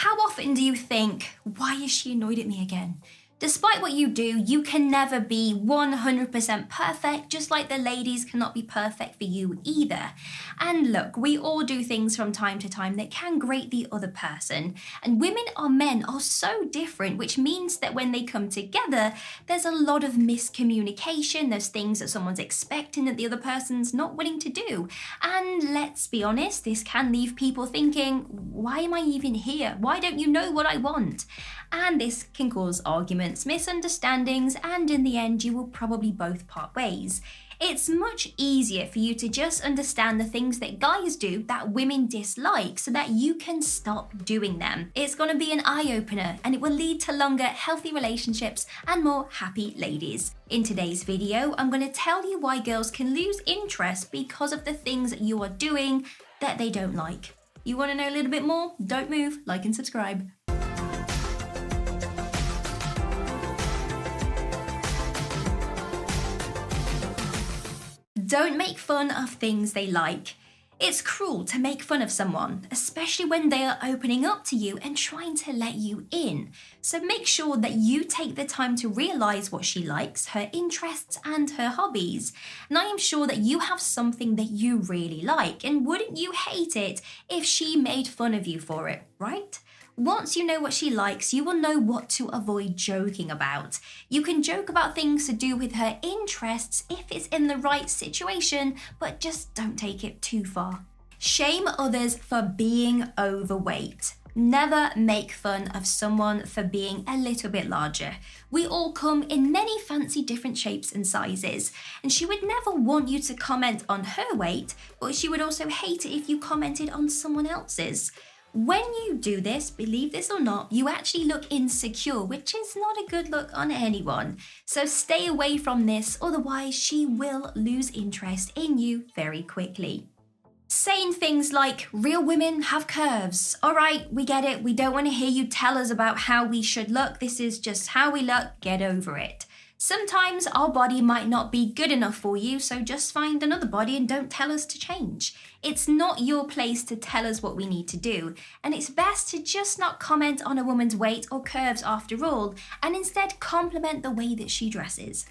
How often do you think, why is she annoyed at me again? Despite what you do, you can never be 100% perfect, just like the ladies cannot be perfect for you either. And look, we all do things from time to time that can grate the other person. And women or men are so different, which means that when they come together, there's a lot of miscommunication. There's things that someone's expecting that the other person's not willing to do. And let's be honest, this can leave people thinking, why am I even here? Why don't you know what I want? And this can cause arguments, misunderstandings, and in the end, you will probably both part ways. It's much easier for you to just understand the things that guys do that women dislike so that you can stop doing them. It's going to be an eye-opener and it will lead to longer, healthy relationships and more happy ladies. In today's video, I'm going to tell you why girls can lose interest because of the things that you are doing that they don't like. You want to know a little bit more? Don't move, like and subscribe. Don't make fun of things they like. It's cruel to make fun of someone, especially when they are opening up to you and trying to let you in. So make sure that you take the time to realize what she likes, her interests, and her hobbies. And I am sure that you have something that you really like, and wouldn't you hate it if she made fun of you for it, right? Once you know what she likes, you will know what to avoid joking about. You can joke about things to do with her interests if it's in the right situation, but just don't take it too far. Shame others for being overweight. Never make fun of someone for being a little bit larger. We all come in many fancy different shapes and sizes, and she would never want you to comment on her weight, but she would also hate it if you commented on someone else's. When you do this, believe this or not, you actually look insecure, which is not a good look on anyone. So stay away from this, otherwise she will lose interest in you very quickly. Saying things like, real women have curves. All right, we get it. We don't want to hear you tell us about how we should look. This is just how we look. Get over it. Sometimes our body might not be good enough for you, so just find another body and don't tell us to change. It's not your place to tell us what we need to do, and it's best to just not comment on a woman's weight or curves after all, and instead compliment the way that she dresses.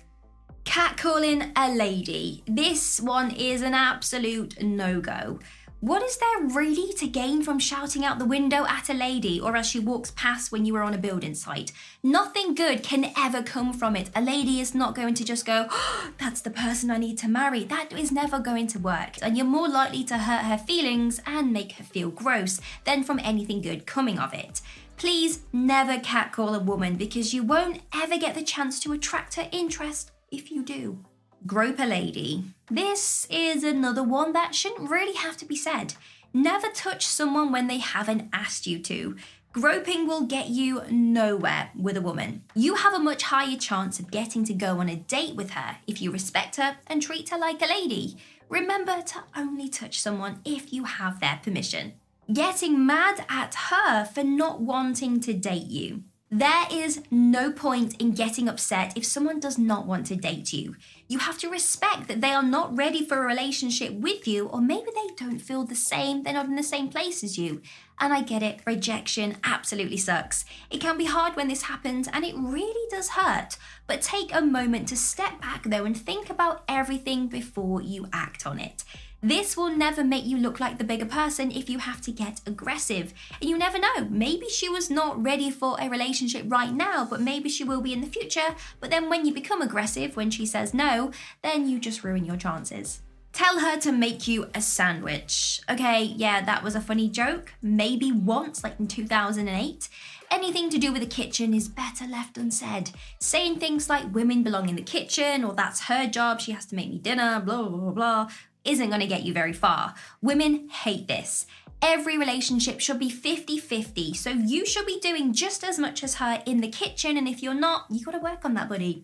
Catcalling a lady. This one is an absolute no-go. What is there really to gain from shouting out the window at a lady or as she walks past when you are on a building site? Nothing good can ever come from it. A lady is not going to just go, oh, that's the person I need to marry. That is never going to work. And you're more likely to hurt her feelings and make her feel gross than from anything good coming of it. Please never catcall a woman because you won't ever get the chance to attract her interest if you do. Grope a lady. This is another one that shouldn't really have to be said. Never touch someone when they haven't asked you to. Groping will get you nowhere with a woman. You have a much higher chance of getting to go on a date with her if you respect her and treat her like a lady. Remember to only touch someone if you have their permission. Getting mad at her for not wanting to date you. There is no point in getting upset if someone does not want to date you. You have to respect that they are not ready for a relationship with you, or maybe they don't feel the same, they're not in the same place as you. And I get it, rejection absolutely sucks. It can be hard when this happens and it really does hurt. But take a moment to step back though and think about everything before you act on it. This will never make you look like the bigger person if you have to get aggressive. And you never know, maybe she was not ready for a relationship right now, but maybe she will be in the future. But then when you become aggressive, when she says no, then you just ruin your chances. Tell her to make you a sandwich. Okay, yeah, that was a funny joke. Maybe once, like in 2008. Anything to do with the kitchen is better left unsaid. Saying things like women belong in the kitchen, or that's her job, she has to make me dinner, blah, blah, blah, blah, isn't going to get you very far. Women hate this. Every relationship should be 50-50, so you should be doing just as much as her in the kitchen, and if you're not, you got to work on that, buddy.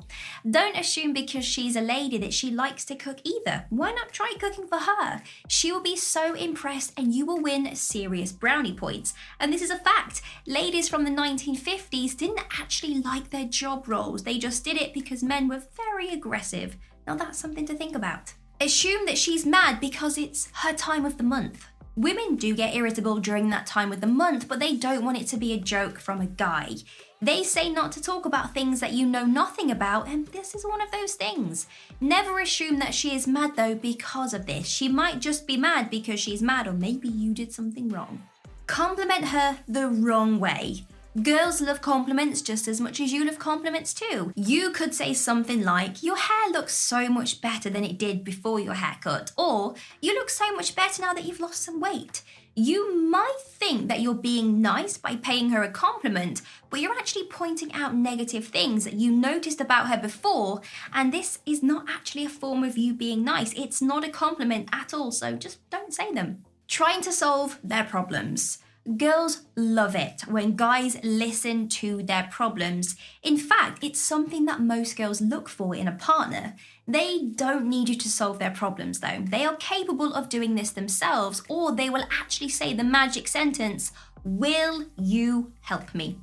Don't assume because she's a lady that she likes to cook either. Why not try cooking for her? She will be so impressed and you will win serious brownie points. And this is a fact. Ladies from the 1950s didn't actually like their job roles. They just did it because men were very aggressive. Now that's something to think about. Assume that she's mad because it's her time of the month. Women do get irritable during that time of the month, but they don't want it to be a joke from a guy. They say not to talk about things that you know nothing about, and this is one of those things. Never assume that she is mad though because of this. She might just be mad because she's mad, or maybe you did something wrong. Compliment her the wrong way. Girls love compliments just as much as you love compliments too. You could say something like, your hair looks so much better than it did before your haircut, or you look so much better now that you've lost some weight. You might think that you're being nice by paying her a compliment, but you're actually pointing out negative things that you noticed about her before, and this is not actually a form of you being nice. It's not a compliment at all, so just don't say them. Trying to solve their problems. Girls love it when guys listen to their problems. In fact, it's something that most girls look for in a partner. They don't need you to solve their problems though. They are capable of doing this themselves, or they will actually say the magic sentence, "Will you help me?"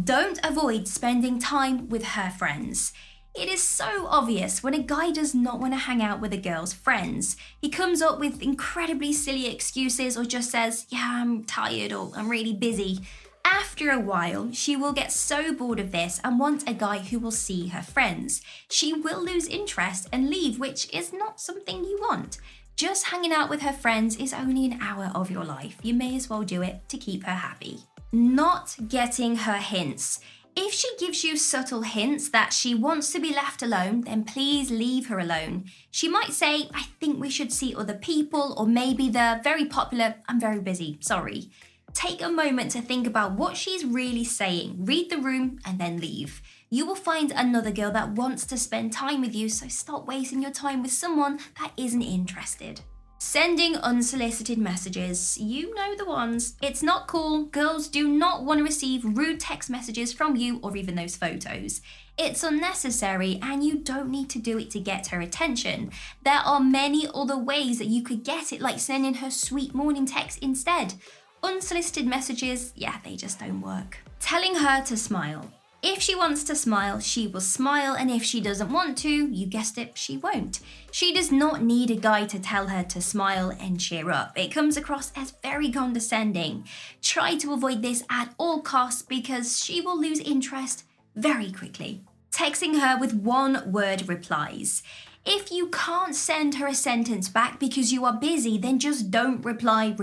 Don't avoid spending time with her friends. It is so obvious when a guy does not want to hang out with a girl's friends. He comes up with incredibly silly excuses or just says, yeah, I'm tired or I'm really busy. After a while, she will get so bored of this and want a guy who will see her friends. She will lose interest and leave, which is not something you want. Just hanging out with her friends is only an hour of your life. You may as well do it to keep her happy. Not getting her hints. If she gives you subtle hints that she wants to be left alone, then please leave her alone. She might say, I think we should see other people, or maybe the very popular, I'm very busy, sorry. Take a moment to think about what she's really saying, read the room, and then leave. You will find another girl that wants to spend time with you, so stop wasting your time with someone that isn't interested. Sending unsolicited messages. You know the ones. It's not cool. Girls do not want to receive rude text messages from you or even those photos. It's unnecessary and you don't need to do it to get her attention. There are many other ways that you could get it, like sending her sweet morning text instead. Unsolicited messages, yeah, they just don't work. Telling her to smile. If she wants to smile, she will smile, and if she doesn't want to, you guessed it, she won't. She does not need a guy to tell her to smile and cheer up. It comes across as very condescending. Try to avoid this at all costs because she will lose interest very quickly. Texting her with one-word replies. If you can't send her a sentence back because you are busy, then just don't reply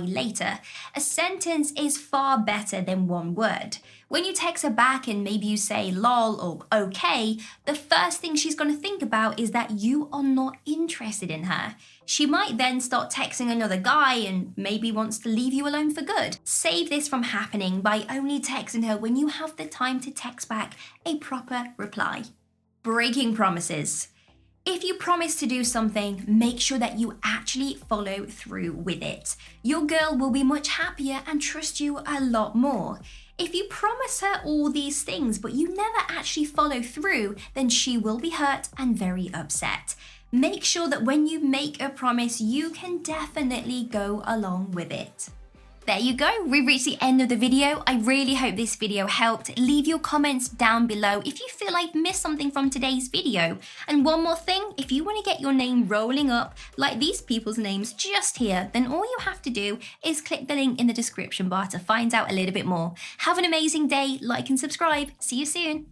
later. A sentence is far better than one word. When you text her back and maybe you say lol or okay, the first thing she's going to think about is that you are not interested in her. She might then start texting another guy and maybe wants to leave you alone for good. Save this from happening by only texting her when you have the time to text back a proper reply. Breaking promises. If you promise to do something, make sure that you actually follow through with it. Your girl will be much happier and trust you a lot more. If you promise her all these things but you never actually follow through, then she will be hurt and very upset. Make sure that when you make a promise, you can definitely go along with it. There you go, we've reached the end of the video. I really hope this video helped. Leave your comments down below if you feel I've missed something from today's video. And one more thing, if you want to get your name rolling up like these people's names just here, then all you have to do is click the link in the description bar to find out a little bit more. Have an amazing day, like and subscribe. See you soon.